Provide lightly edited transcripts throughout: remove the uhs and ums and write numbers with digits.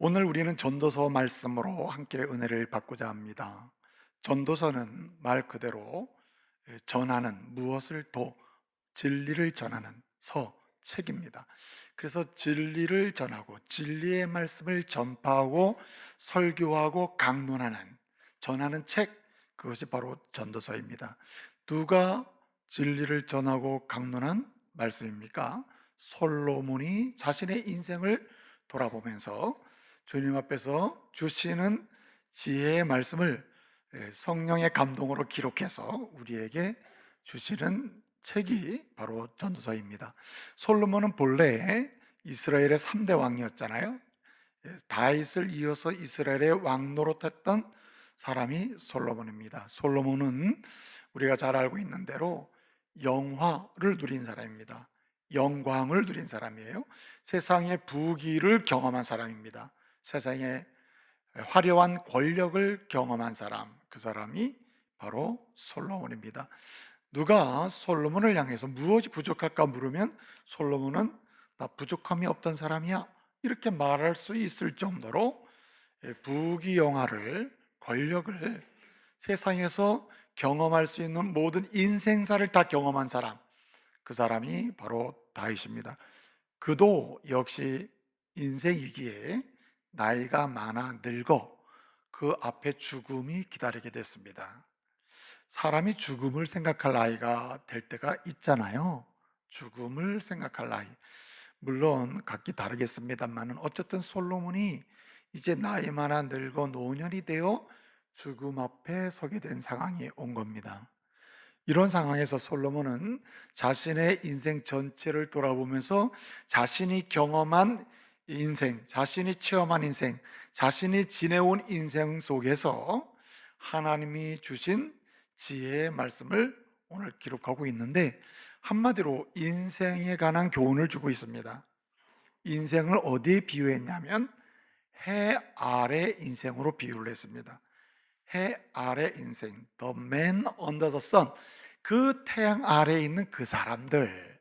오늘 우리는 전도서 말씀으로 함께 은혜를 받고자 합니다. 전도서는 말 그대로 전하는, 무엇을 더 진리를 전하는 책입니다. 그래서 진리를 전하고 진리의 말씀을 전파하고 설교하고 강론하는, 전하는 책, 그것이 바로 전도서입니다. 누가 진리를 전하고 강론한 말씀입니까? 솔로몬이 자신의 인생을 돌아보면서 주님 앞에서 주시는 지혜의 말씀을 성령의 감동으로 기록해서 우리에게 주시는 책이 바로 전도서입니다. 솔로몬은 본래 이스라엘의 3대 왕이었잖아요. 다윗을 이어서 이스라엘의 왕 노릇했던 사람이 솔로몬입니다. 솔로몬은 우리가 잘 알고 있는 대로 영화를 누린 사람입니다. 영광을 누린 사람이에요. 세상의 부귀를 경험한 사람입니다. 세상의 화려한 권력을 경험한 사람, 그 사람이 바로 솔로몬입니다. 누가 솔로몬을 향해서 무엇이 부족할까 물으면 솔로몬은 나 부족함이 없던 사람이야, 이렇게 말할 수 있을 정도로 부귀영화를, 권력을, 세상에서 경험할 수 있는 모든 인생사를 다 경험한 사람, 그 사람이 바로 다윗입니다. 그도 역시 인생이기에 나이가 많아 늙어 그 앞에 죽음이 기다리게 됐습니다. 사람이 죽음을 생각할 나이가 될 때가 있잖아요. 죽음을 생각할 나이. 물론 각기 다르겠습니다만 어쨌든 솔로몬이 이제 나이 많아 늙어 노년이 되어 죽음 앞에 서게 된 상황이 온 겁니다. 이런 상황에서 솔로몬은 자신의 인생 전체를 돌아보면서 자신이 경험한 인생, 자신이 체험한 인생, 자신이 지내온 인생 속에서 하나님이 주신 지혜의 말씀을 오늘 기록하고 있는데, 한마디로 인생에 관한 교훈을 주고 있습니다. 인생을 어디에 비유했냐면 해 아래 인생으로 비유를 했습니다. 해 아래 인생, the man under the sun, 그 태양 아래에 있는 그 사람들,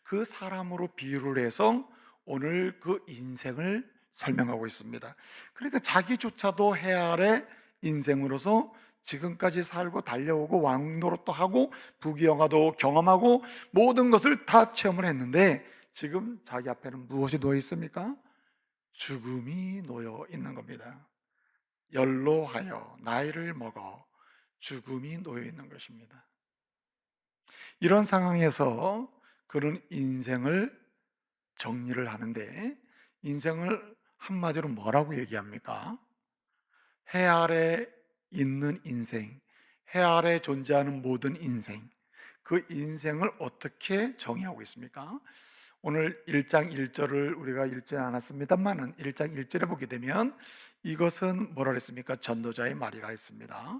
그 사람으로 비유를 해서 오늘 그 인생을 설명하고 있습니다. 그러니까 자기조차도 해 아래 인생으로서 지금까지 살고 달려오고 왕노릇도 하고 부귀영화도 경험하고 모든 것을 다 체험을 했는데 지금 자기 앞에는 무엇이 놓여 있습니까? 죽음이 놓여 있는 겁니다. 연로하여 나이를 먹어 죽음이 놓여 있는 것입니다. 이런 상황에서 그런 인생을 정리를 하는데, 인생을 한마디로 뭐라고 얘기합니까? 해 아래 있는 인생, 해 아래 존재하는 모든 인생, 그 인생을 어떻게 정의하고 있습니까? 오늘 1장 1절을 우리가 읽지 않았습니다만은 1장 1절에 보게 되면 이것은 뭐라 그랬습니까? 전도자의 말이라 했습니다.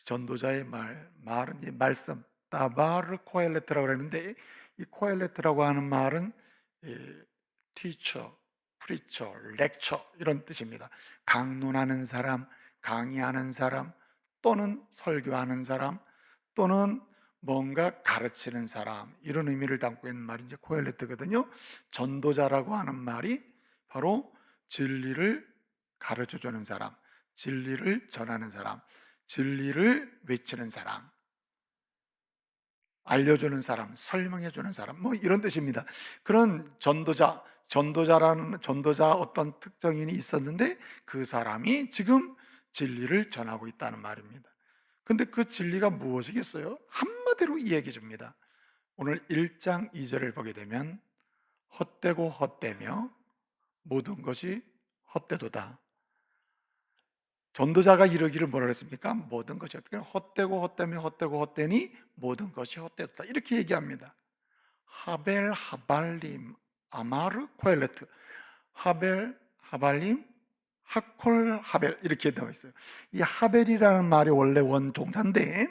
전도자의 말은 이 말씀, 다바르 코엘레트라고 그랬는데, 이 코엘레트라고 하는 말은 teacher, preacher, lecture 이런 뜻입니다. 강론하는 사람, 강의하는 사람, 또는 설교하는 사람, 또는 뭔가 가르치는 사람, 이런 의미를 담고 있는 말이 이제 코엘레트거든요. 전도자라고 하는 말이 바로 진리를 가르쳐 주는 사람, 진리를 전하는 사람, 진리를 외치는 사람, 알려주는 사람, 설명해주는 사람, 뭐 이런 뜻입니다. 그런 전도자 어떤 특정인이 있었는데 그 사람이 지금 진리를 전하고 있다는 말입니다. 근데 그 진리가 무엇이겠어요? 한마디로 이야기해 줍니다. 오늘 1장 2절을 보게 되면 헛되고 헛되며 모든 것이 헛되도다. 전도자가 이러기를 뭐라 그랬습니까? 모든 것이 어떻게 헛되고 헛되며 헛되고 헛되니 모든 것이 헛되다, 이렇게 얘기합니다. 하벨 하발림 아마르 코엘레트, 하벨 하발림 하콜 하벨, 이렇게 되어 있어요. 이 하벨이라는 말이 원래 원 동사인데,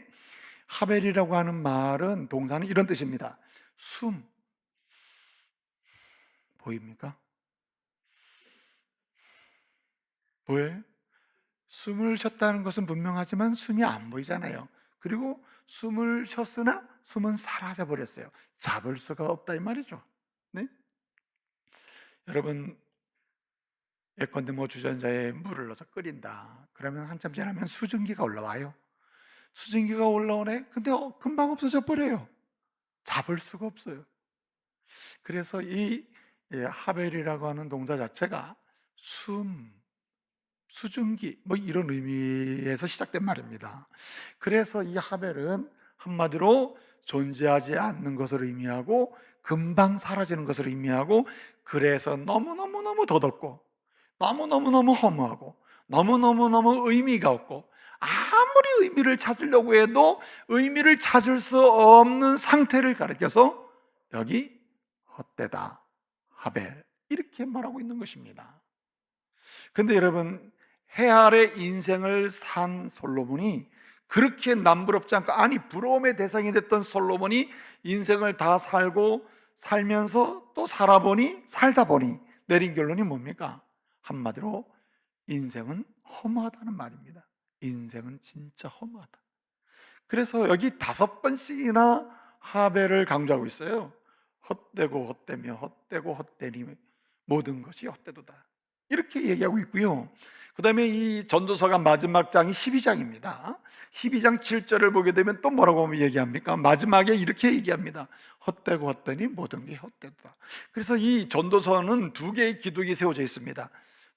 하벨이라고 하는 말은 동사는 이런 뜻입니다. 숨, 보입니까? 보여요? 숨을 쉬었다는 것은 분명하지만 숨이 안 보이잖아요. 그리고 숨을 쉬었으나 숨은 사라져 버렸어요. 잡을 수가 없다 이 말이죠. 네? 여러분, 예컨대 뭐 주전자에 물을 넣어서 끓인다. 그러면 한참 지나면 수증기가 올라와요. 수증기가 올라오네. 근데 금방 없어져 버려요. 잡을 수가 없어요. 그래서 이 하벨이라고 하는 동사 자체가 숨, 수증기 뭐 이런 의미에서 시작된 말입니다. 그래서 이 하벨은 한마디로 존재하지 않는 것을 의미하고 금방 사라지는 것을 의미하고, 그래서 너무너무너무 더덥고 너무너무너무 허무하고 너무너무너무 의미가 없고, 아무리 의미를 찾으려고 해도 의미를 찾을 수 없는 상태를 가리켜서 여기 헛되다, 하벨, 이렇게 말하고 있는 것입니다. 근데 여러분, 해 아래 인생을 산 솔로몬이 그렇게 남부럽지 않고, 아니 부러움의 대상이 됐던 솔로몬이 인생을 다 살고 살면서 또 살다 보니 내린 결론이 뭡니까? 한마디로 인생은 허무하다는 말입니다. 인생은 진짜 허무하다. 그래서 여기 5번씩이나 하벨을 강조하고 있어요. 헛되고 헛되며 헛되고 헛되니 모든 것이 헛되도다, 이렇게 얘기하고 있고요. 그 다음에 이 전도서가 마지막 장이 12장입니다 12장 7절을 보게 되면 또 뭐라고 얘기합니까? 마지막에 이렇게 얘기합니다. 헛되고 헛되니 모든 게 헛되도다. 그래서 이 전도서는 2개의 기둥이 세워져 있습니다.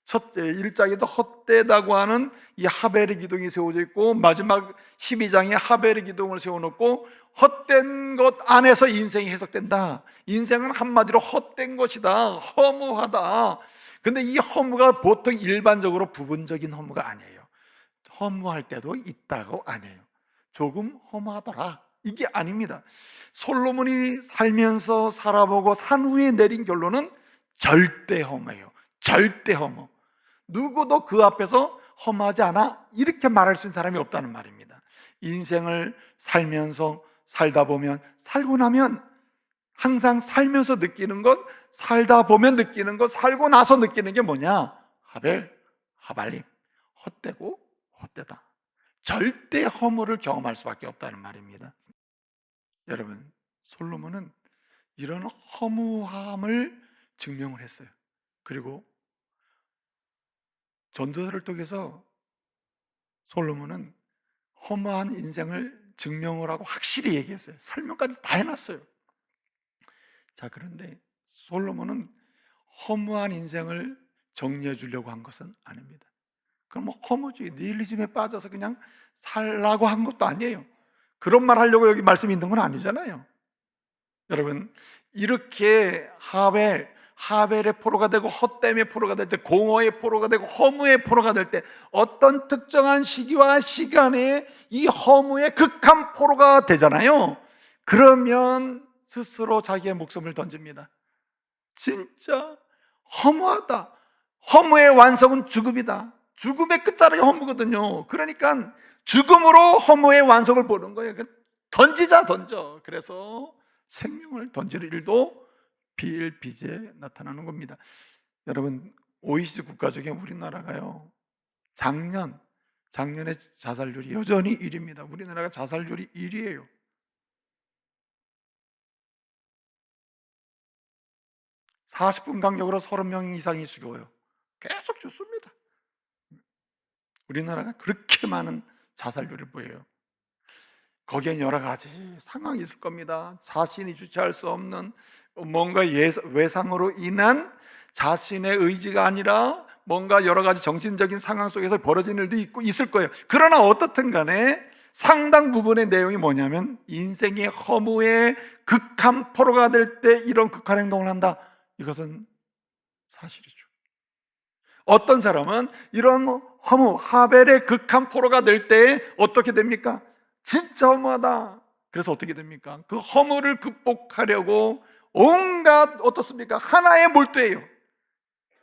첫 1장에도 헛되다고 하는 이 하벨의 기둥이 세워져 있고, 마지막 12장에 하벨의 기둥을 세워놓고 헛된 것 안에서 인생이 해석된다. 인생은 한마디로 헛된 것이다, 허무하다. 근데 이 허무가 보통 일반적으로 부분적인 허무가 아니에요. 허무할 때도 있다고 안 해요. 조금 허무하더라, 이게 아닙니다. 솔로몬이 살면서 살아보고 산 후에 내린 결론은 절대 허무예요. 절대 허무. 누구도 그 앞에서 허무하지 않아, 이렇게 말할 수 있는 사람이 없다는 말입니다. 인생을 살면서 살다 보면, 살고 나면 항상 살면서 느끼는 것, 살다 보면 느끼는 것, 살고 나서 느끼는 게 뭐냐? 하벨, 하발림, 헛되고 헛되다. 절대 허무를 경험할 수밖에 없다는 말입니다. 여러분, 솔로몬은 이런 허무함을 증명을 했어요. 그리고 전도서를 통해서 솔로몬은 허무한 인생을 증명을 하고 확실히 얘기했어요. 설명까지 다 해놨어요. 자, 그런데 솔로몬은 허무한 인생을 정리해 주려고 한 것은 아닙니다. 그럼 뭐 허무주의, 니힐리즘에 빠져서 그냥 살라고 한 것도 아니에요. 그런 말 하려고 여기 말씀이 있는 건 아니잖아요. 여러분, 이렇게 하벨의 포로가 되고 헛됨의 포로가 될 때, 공허의 포로가 되고 허무의 포로가 될 때, 어떤 특정한 시기와 시간에 이 허무의 극한 포로가 되잖아요. 그러면 스스로 자기의 목숨을 던집니다. 진짜 허무하다. 허무의 완성은 죽음이다. 죽음의 끝자락이 허무거든요. 그러니까 죽음으로 허무의 완성을 보는 거예요. 던지자, 던져. 그래서 생명을 던지는 일도 비일비재에 나타나는 겁니다. 여러분, OECD 국가 중에 우리나라가요, 작년에 자살률이 여전히 1위입니다. 우리나라가 자살률이 1위예요. 40분 간격으로 30명 이상이 죽어요. 계속 죽습니다. 우리나라가 그렇게 많은 자살률을 보여요. 거기엔 여러 가지 상황이 있을 겁니다. 자신이 주체할 수 없는 뭔가 외상으로 인한 자신의 의지가 아니라 뭔가 여러 가지 정신적인 상황 속에서 벌어지는 일도 있을 거예요. 그러나 어떻든 간에 상당 부분의 내용이 뭐냐면, 인생의 허무의 극한 포로가 될 때 이런 극한 행동을 한다. 이것은 사실이죠. 어떤 사람은 이런 허무, 하벨의 극한 포로가 될 때 어떻게 됩니까? 진짜 허무하다. 그래서 어떻게 됩니까? 그 허무를 극복하려고 온갖, 어떻습니까? 하나에 몰두해요.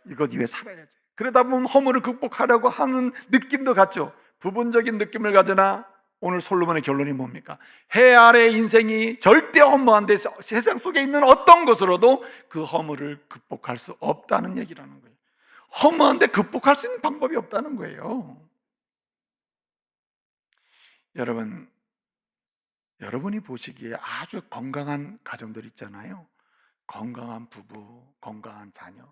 이것 위해 살아야지. 그러다 보면 허무를 극복하려고 하는 느낌도 같죠. 부분적인 느낌을 가지나 오늘 솔로몬의 결론이 뭡니까? 해 아래 인생이 절대 허무한데 세상 속에 있는 어떤 것으로도 그 허무를 극복할 수 없다는 얘기라는 거예요. 허무한데 극복할 수 있는 방법이 없다는 거예요. 여러분이 보시기에 아주 건강한 가정들 있잖아요. 건강한 부부, 건강한 자녀.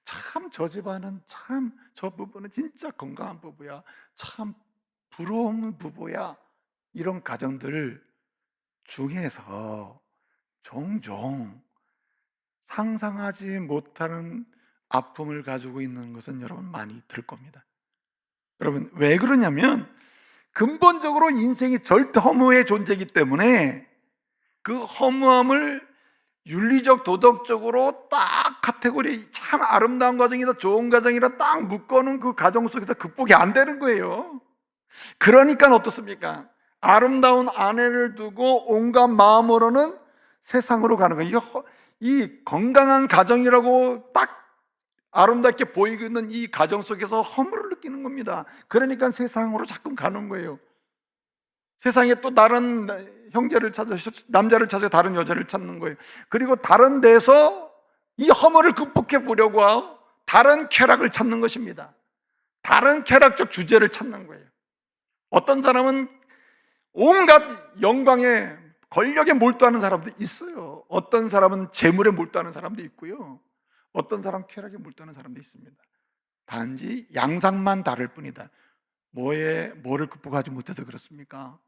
참 저 집안은 참 저 부부는 진짜 건강한 부부야. 참 부러운 부부야. 이런 가정들 중에서 종종 상상하지 못하는 아픔을 가지고 있는 것은 여러분 많이 들 겁니다. 여러분 왜 그러냐면 근본적으로 인생이 절대 허무의 존재이기 때문에 그 허무함을 윤리적 도덕적으로 딱 카테고리 참 아름다운 가정이다 좋은 가정이다 딱 묶어놓은 그 가정 속에서 극복이 안 되는 거예요. 그러니까 어떻습니까? 아름다운 아내를 두고 온갖 마음으로는 세상으로 가는 거예요. 이 건강한 가정이라고 딱 아름답게 보이고 있는 이 가정 속에서 허물을 느끼는 겁니다. 그러니까 세상으로 자꾸 가는 거예요. 세상에 또 다른 형제를 찾아 남자를 찾아 다른 여자를 찾는 거예요. 그리고 다른 데서 이 허물을 극복해 보려고 다른 쾌락을 찾는 것입니다. 다른 쾌락적 주제를 찾는 거예요. 어떤 사람은 온갖 영광에 권력에 몰두하는 사람도 있어요. 어떤 사람은 재물에 몰두하는 사람도 있고요. 어떤 사람 쾌락에 몰두하는 사람도 있습니다. 단지 양상만 다를 뿐이다. 뭐를 극복하지 못해서 그렇습니까?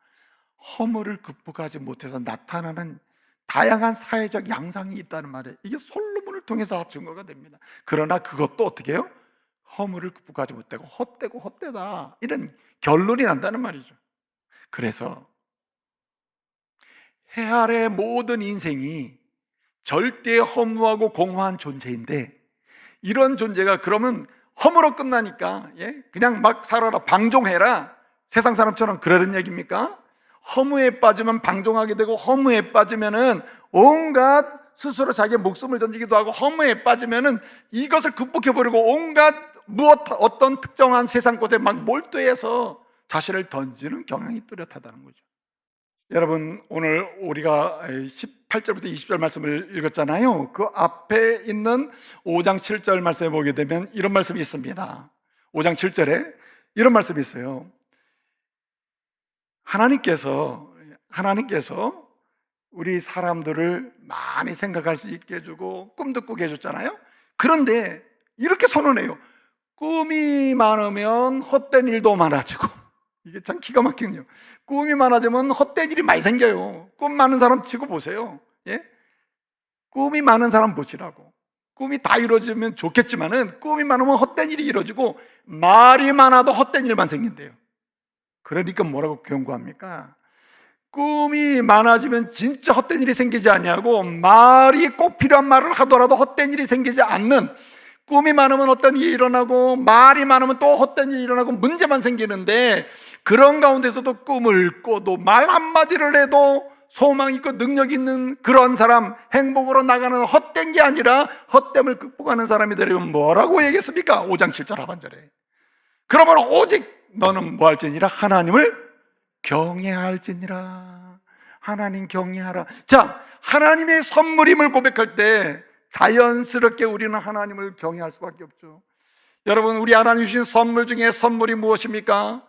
허물을 극복하지 못해서 나타나는 다양한 사회적 양상이 있다는 말이에요. 이게 솔로몬을 통해서 증거가 됩니다. 그러나 그것도 어떻게 해요? 허물을 극복하지 못하고 헛되고 헛되다 이런 결론이 난다는 말이죠. 그래서 해 아래 모든 인생이 절대 허무하고 공허한 존재인데 이런 존재가 그러면 허무로 끝나니까 그냥 막 살아라 방종해라 세상 사람처럼 그러는 얘기입니까? 허무에 빠지면 방종하게 되고 허무에 빠지면은 온갖 스스로 자기의 목숨을 던지기도 하고 허무에 빠지면은 이것을 극복해 버리고 온갖 어떤 특정한 세상 곳에 막 몰두해서 자신을 던지는 경향이 뚜렷하다는 거죠. 여러분 오늘 우리가 18절부터 20절 말씀을 읽었잖아요. 그 앞에 있는 5장 7절 말씀에 보게 되면 이런 말씀이 있습니다. 5장 7절에 이런 말씀이 있어요. 하나님께서 우리 사람들을 많이 생각할 수 있게 해주고 꿈도 꾸게 해줬잖아요. 그런데 이렇게 선언해요. 꿈이 많으면 헛된 일도 많아지고 이게 참 기가 막히군요. 꿈이 많아지면 헛된 일이 많이 생겨요. 꿈 많은 사람 치고 보세요. 꿈이 많은 사람 보시라고. 꿈이 다 이루어지면 좋겠지만은 꿈이 많으면 헛된 일이 이루어지고 말이 많아도 헛된 일만 생긴대요. 그러니까 뭐라고 경고합니까? 꿈이 많아지면 진짜 헛된 일이 생기지 아니하고 말이 꼭 필요한 말을 하더라도 헛된 일이 생기지 않는, 꿈이 많으면 어떤 일이 일어나고 말이 많으면 또 헛된 일이 일어나고 문제만 생기는데, 그런 가운데서도 꿈을 꿔도 말 한마디를 해도 소망 있고 능력 있는 그런 사람, 행복으로 나가는 헛된 게 아니라 헛됨을 극복하는 사람이 되려면 뭐라고 얘기했습니까? 5장 7절 하반절에. 그러면 오직 너는 뭐 할지니라? 하나님을 경외할지니라. 하나님 경외하라. 자, 하나님의 선물임을 고백할 때 자연스럽게 우리는 하나님을 경외할 수밖에 없죠. 여러분, 우리 하나님 주신 선물 중에 선물이 무엇입니까?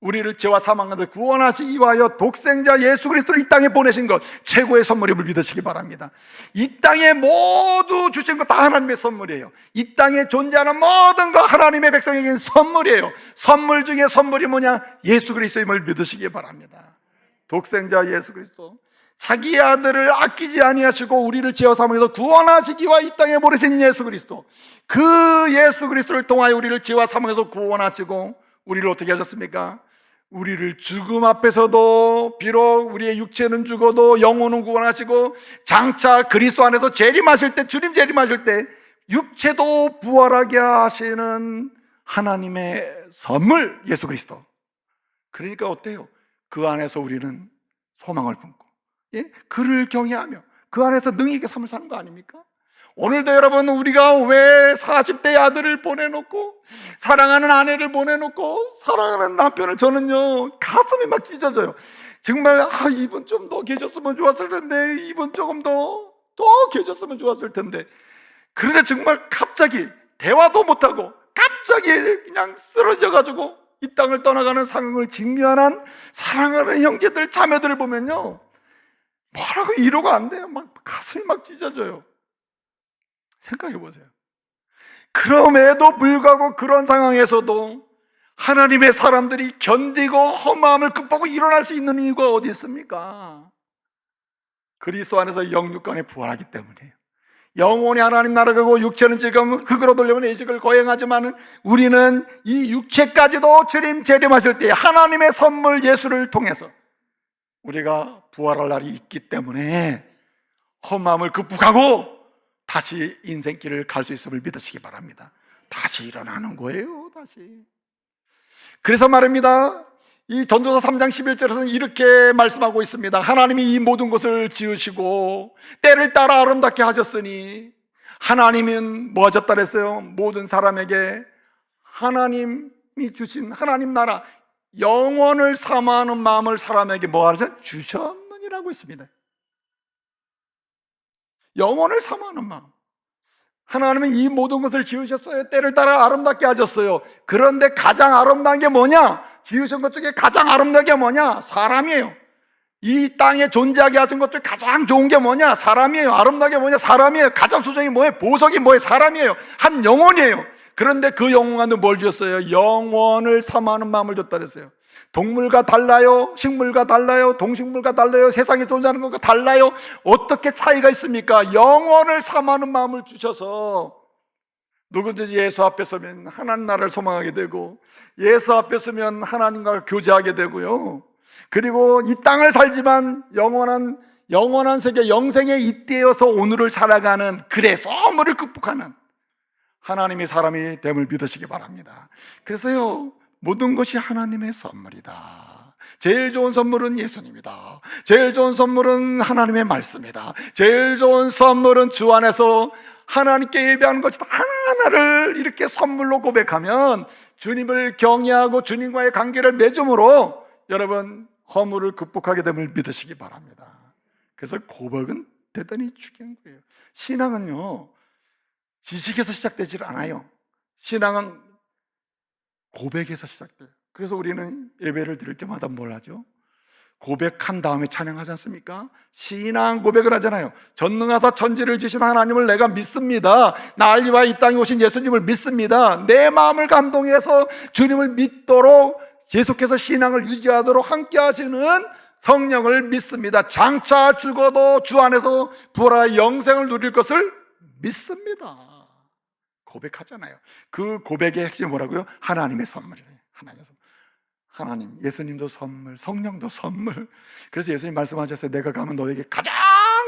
우리를 죄와 사망 가운데 구원하시기 위하여 독생자 예수 그리스도를 이 땅에 보내신 것, 최고의 선물임을 믿으시기 바랍니다. 이 땅에 모두 주신 것 다 하나님의 선물이에요. 이 땅에 존재하는 모든 것 하나님의 백성에게는 선물이에요. 선물 중에 선물이 뭐냐? 예수 그리스도임을 믿으시기 바랍니다. 독생자 예수 그리스도, 자기의 아들을 아끼지 아니하시고 우리를 죄와 사망에서 구원하시기 위하여 이 땅에 보내신 예수 그리스도, 그 예수 그리스도를 통하여 우리를 죄와 사망에서 구원하시고 우리를 어떻게 하셨습니까? 우리를 죽음 앞에서도 비록 우리의 육체는 죽어도 영혼은 구원하시고, 장차 그리스도 안에서 재림하실 때, 주님 재림하실 때 육체도 부활하게 하시는 하나님의 선물 예수 그리스도. 그러니까 어때요? 그 안에서 우리는 소망을 품고 그를 경외하며 그 안에서 능히 있게 삶을 사는 거 아닙니까? 오늘도 여러분, 우리가 왜 40대의 아들을 보내놓고 사랑하는 아내를 보내놓고 사랑하는 남편을, 저는요 가슴이 막 찢어져요. 정말 이분 좀 더 계셨으면 좋았을 텐데, 이분 조금 더 계셨으면 좋았을 텐데. 그런데 정말 갑자기 대화도 못하고 갑자기 그냥 쓰러져가지고 이 땅을 떠나가는 상황을 직면한 사랑하는 형제들 자매들을 보면요, 뭐라고 위로가 안 돼요. 막 가슴이 막 찢어져요. 생각해 보세요. 그럼에도 불구하고 그런 상황에서도 하나님의 사람들이 견디고 험함을 극복하고 일어날 수 있는 이유가 어디 있습니까? 그리스도 안에서 영육간에 부활하기 때문이에요. 영혼이 하나님 나라 가고 육체는 지금 흙으로 돌려온 의식을 거행하지만 우리는 이 육체까지도 주님 재림하실 때 하나님의 선물 예수를 통해서 우리가 부활할 날이 있기 때문에 험함을 극복하고 다시 인생길을 갈 수 있음을 믿으시기 바랍니다. 다시 일어나는 거예요, 다시. 그래서 말입니다. 이 전도서 3장 11절에서는 이렇게 말씀하고 있습니다. 하나님이 이 모든 것을 지으시고 때를 따라 아름답게 하셨으니 하나님은 뭐 하셨다 그랬어요? 모든 사람에게 하나님이 주신 하나님 나라 영원을 사모하는 마음을 사람에게 뭐 하셨? 주셨느니라고 했습니다. 영원을 사모하는 마음. 하나님은 이 모든 것을 지으셨어요. 때를 따라 아름답게 하셨어요. 그런데 가장 아름다운 게 뭐냐? 지으신 것 중에 가장 아름다운 게 뭐냐? 사람이에요. 이 땅에 존재하게 하신 것 중에 가장 좋은 게 뭐냐? 사람이에요. 아름다운 게 뭐냐? 사람이에요. 가장 소중한 게 뭐예요? 보석이 뭐예요? 사람이에요. 한 영혼이에요. 그런데 그 영혼한테 뭘 주셨어요? 영원을 사모하는 마음을 줬다 그랬어요. 동물과 달라요? 식물과 달라요? 동식물과 달라요? 세상에 존재하는 것과 달라요? 어떻게 차이가 있습니까? 영원을 사모하는 마음을 주셔서 누구든지 예수 앞에 서면 하나님 나라를 소망하게 되고 예수 앞에 서면 하나님과 교제하게 되고요. 그리고 이 땅을 살지만 영원한 세계 영생에 잇대어서 오늘을 살아가는 그래서 험을 극복하는 하나님의 사람이 됨을 믿으시기 바랍니다. 그래서요, 모든 것이 하나님의 선물이다. 제일 좋은 선물은 예수님이다. 제일 좋은 선물은 하나님의 말씀이다. 제일 좋은 선물은 주 안에서 하나님께 예배하는 것이다. 하나하나를 이렇게 선물로 고백하면 주님을 경외하고 주님과의 관계를 맺음으로 여러분 허물을 극복하게 됨을 믿으시기 바랍니다. 그래서 고백은 대단히 중요한 거예요. 신앙은요, 지식에서 시작되질 않아요. 신앙은 고백에서 시작돼요. 그래서 우리는 예배를 드릴 때마다 뭘 하죠? 고백한 다음에 찬양하지 않습니까? 신앙 고백을 하잖아요. 전능하사 천지를 지신 하나님을 내가 믿습니다. 나를 이 땅에 오신 예수님을 믿습니다. 내 마음을 감동해서 주님을 믿도록 계속해서 신앙을 유지하도록 함께 하시는 성령을 믿습니다. 장차 죽어도 주 안에서 부활의 영생을 누릴 것을 믿습니다. 고백하잖아요. 그 고백의 핵심이 뭐라고요? 하나님의 선물이에요. 하나님의 선물. 하나님, 예수님도 선물, 성령도 선물. 그래서 예수님 말씀하셨어요. 내가 가면 너에게 가장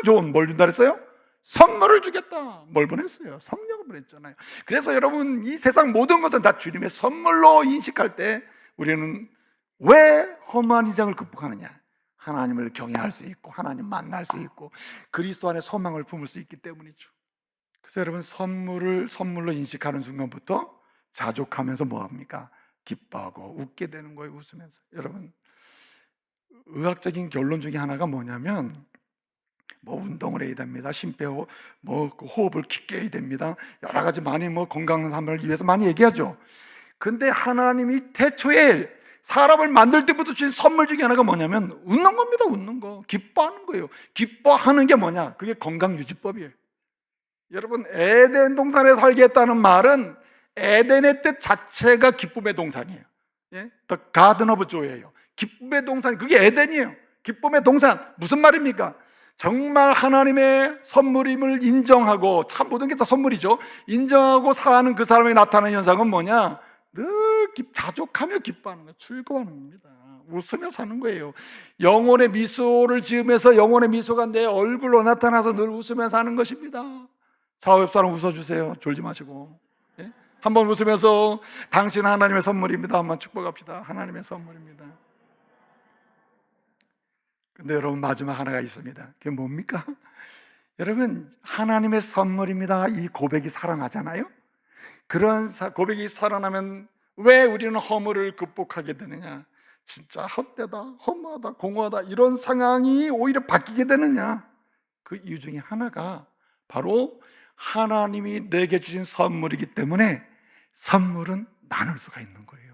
좋은 뭘 준다 그랬어요? 선물을 주겠다. 뭘 보냈어요? 성령을 보냈잖아요. 그래서 여러분, 이 세상 모든 것은 다 주님의 선물로 인식할 때 우리는 왜 험한 인생을 극복하느냐? 하나님을 경외할 수 있고 하나님 만날 수 있고 그리스도 안에 소망을 품을 수 있기 때문이죠. 그래서 여러분, 선물로 인식하는 순간부터 자족하면서 뭐합니까? 기뻐하고 웃게 되는 거예요. 웃으면서. 여러분, 의학적인 결론 중에 하나가 뭐냐면 운동을 해야 됩니다. 심폐호 호흡을 깊게 해야 됩니다. 여러 가지 많이 건강한 삶을 위해서 많이 얘기하죠. 근데 하나님이 태초에 사람을 만들 때부터 주신 선물 중에 하나가 뭐냐면 웃는 겁니다. 웃는 거. 기뻐하는 거예요. 기뻐하는 게 뭐냐? 그게 건강유지법이에요. 여러분, 에덴 동산에 살겠다는 말은 에덴의 뜻 자체가 기쁨의 동산이에요. 예? The Garden of Joy예요. 기쁨의 동산, 그게 에덴이에요. 기쁨의 동산. 무슨 말입니까? 정말 하나님의 선물임을 인정하고, 참 모든 게 다 선물이죠. 인정하고 사는 그 사람이 나타나는 현상은 뭐냐? 늘 자족하며 기뻐하는 거예요. 즐거워하는 겁니다. 웃으며 사는 거예요. 영혼의 미소를 지으면서 영혼의 미소가 내 얼굴로 나타나서 늘 웃으며 사는 것입니다. 좌우 사람 웃어주세요. 졸지 마시고. 예? 한번 웃으면서 당신 하나님의 선물입니다. 한번 축복합시다. 하나님의 선물입니다. 근데 여러분, 마지막 하나가 있습니다. 그게 뭡니까? 여러분, 하나님의 선물입니다. 이 고백이 살아나잖아요. 그런 고백이 살아나면 왜 우리는 허물을 극복하게 되느냐? 진짜 헛되다, 허무하다, 공허하다 이런 상황이 오히려 바뀌게 되느냐? 그 이유 중에 하나가 바로 하나님이 내게 주신 선물이기 때문에 선물은 나눌 수가 있는 거예요.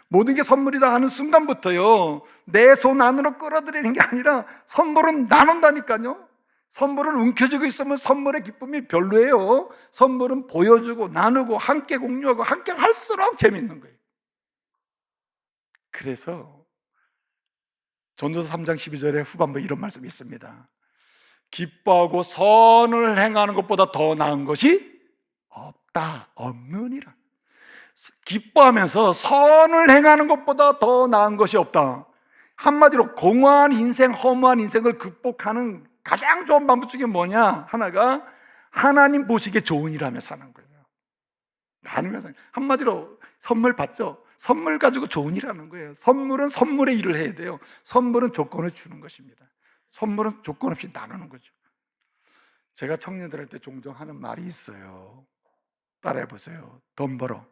모든 게 선물이다 하는 순간부터요, 내 손 안으로 끌어들이는 게 아니라 선물은 나눈다니까요. 선물은 움켜쥐고 있으면 선물의 기쁨이 별로예요. 선물은 보여주고 나누고 함께 공유하고 함께 할수록 재밌는 거예요. 그래서 전도서 3장 12절에 후반부에 이런 말씀이 있습니다. 기뻐하고 선을 행하는 것보다 더 나은 것이 없느니라. 기뻐하면서 선을 행하는 것보다 더 나은 것이 없다. 한마디로 공허한 인생, 허무한 인생을 극복하는 가장 좋은 방법 중에 뭐냐? 하나가 하나님 보시기에 좋은 일 하며 사는 거예요. 나누면서. 한마디로 선물 받죠? 선물 가지고 좋은 일 하는 거예요. 선물은 선물의 일을 해야 돼요. 선물은 조건을 주는 것입니다. 선물은 조건 없이 나누는 거죠. 제가 청년들한테 종종 하는 말이 있어요. 따라해 보세요. 돈 벌어.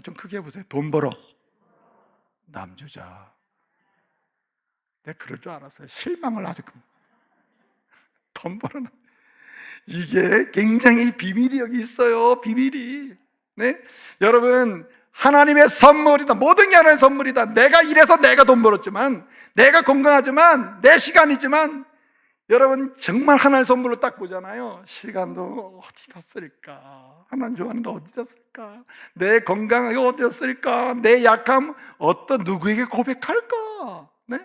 좀 크게 해보세요. 돈 벌어. 남 주자. 내가 그럴 줄 알았어요. 실망을 아주. 돈 벌어. 이게 굉장히 비밀이 여기 있어요. 비밀이. 네? 여러분, 하나님의 선물이다. 모든 게 하나님의 선물이다. 내가 일해서 내가 돈 벌었지만, 내가 건강하지만, 내 시간이지만, 여러분 정말 하나의 선물로 딱 보잖아요. 시간도 어디다 쓸까? 하나님 좋아하는데 어디다 쓸까? 내 건강 어디다 쓸까? 내 약함 어떤 누구에게 고백할까? 네?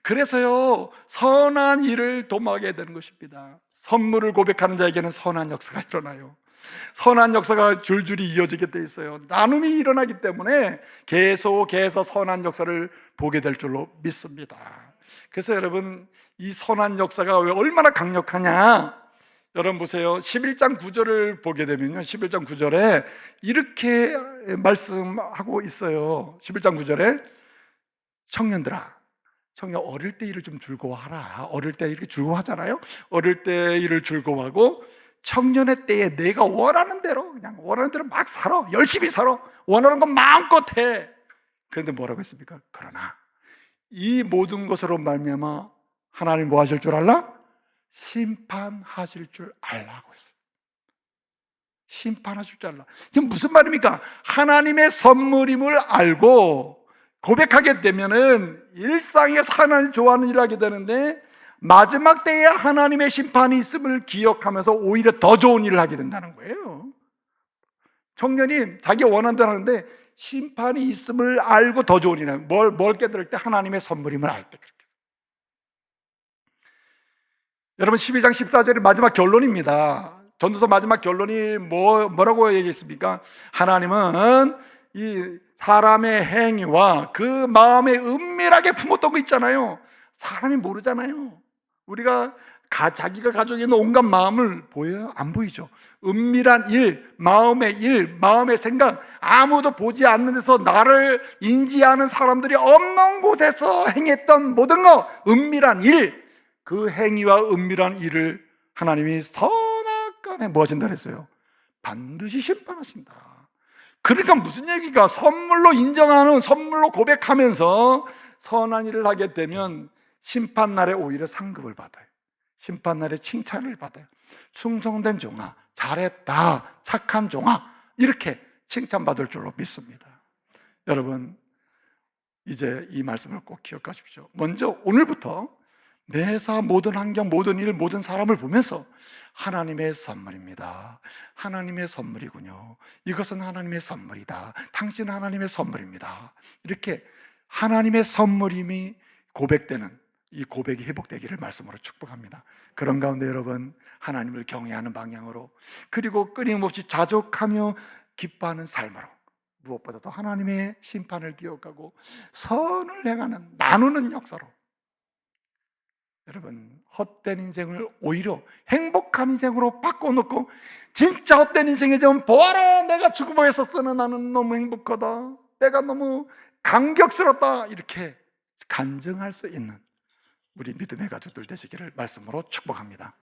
그래서요 선한 일을 도모하게 되는 것입니다. 선물을 고백하는 자에게는 선한 역사가 일어나요. 선한 역사가 줄줄이 이어지게 돼 있어요. 나눔이 일어나기 때문에 계속해서 선한 역사를 보게 될 줄로 믿습니다. 그래서 여러분 이 선한 역사가 왜 얼마나 강력하냐? 여러분 보세요. 11장 9절을 보게 되면요 11장 9절에 이렇게 말씀하고 있어요. 11장 9절에 청년들아, 청년 어릴 때 일을 좀 즐거워하라. 어릴 때 이렇게 즐거워하잖아요. 어릴 때 일을 즐거워하고 청년의 때에 내가 원하는 대로 그냥 원하는 대로 막 살아. 열심히 살아. 원하는 건 마음껏 해. 그런데 뭐라고 했습니까? 그러나 이 모든 것으로 말미암아 하나님 뭐 하실 줄 알라? 심판하실 줄 알라고 했어요. 심판하실 줄 알라. 이게 무슨 말입니까? 하나님의 선물임을 알고 고백하게 되면은 일상에서 하나님 좋아하는 일을 하게 되는데 마지막 때에 하나님의 심판이 있음을 기억하면서 오히려 더 좋은 일을 하게 된다는 거예요. 청년이 자기 원하는 대로 하는데 심판이 있음을 알고 더 좋은 일을 하는 거예요. 뭘 깨달을 때? 하나님의 선물임을 알 때. 그렇게. 여러분 12장 14절이 마지막 결론입니다. 전도서 마지막 결론이 뭐라고 얘기했습니까? 하나님은 이 사람의 행위와 그 마음에 은밀하게 품었던 거 있잖아요. 사람이 모르잖아요. 우리가 자기가 가지고 있는 온갖 마음을 보여요? 안 보이죠. 은밀한 일, 마음의 생각, 아무도 보지 않는 데서 나를 인지하는 사람들이 없는 곳에서 행했던 모든 거, 은밀한 일, 그 행위와 은밀한 일을 하나님이 선악간에 뭐 하신다 그랬어요? 반드시 심판하신다. 그러니까 무슨 얘기가, 선물로 인정하는, 선물로 고백하면서 선한 일을 하게 되면 심판날에 오히려 상급을 받아요. 심판날에 칭찬을 받아요. 충성된 종아, 잘했다, 착한 종아, 이렇게 칭찬받을 줄로 믿습니다. 여러분 이제 이 말씀을 꼭 기억하십시오. 먼저 오늘부터 매사 모든 환경, 모든 일, 모든 사람을 보면서 하나님의 선물입니다. 하나님의 선물이군요. 이것은 하나님의 선물이다. 당신은 하나님의 선물입니다. 이렇게 하나님의 선물임이 고백되는 이 고백이 회복되기를 말씀으로 축복합니다. 그런 가운데 여러분 하나님을 경외하는 방향으로, 그리고 끊임없이 자족하며 기뻐하는 삶으로, 무엇보다도 하나님의 심판을 기억하고 선을 행하는, 나누는 역사로 여러분 헛된 인생을 오히려 행복한 인생으로 바꿔놓고, 진짜 헛된 인생에 좀 보아라, 내가 죽어보였었으나 나는 너무 행복하다, 내가 너무 감격스럽다, 이렇게 간증할 수 있는 우리 믿음의 가족들 되시기를 말씀으로 축복합니다.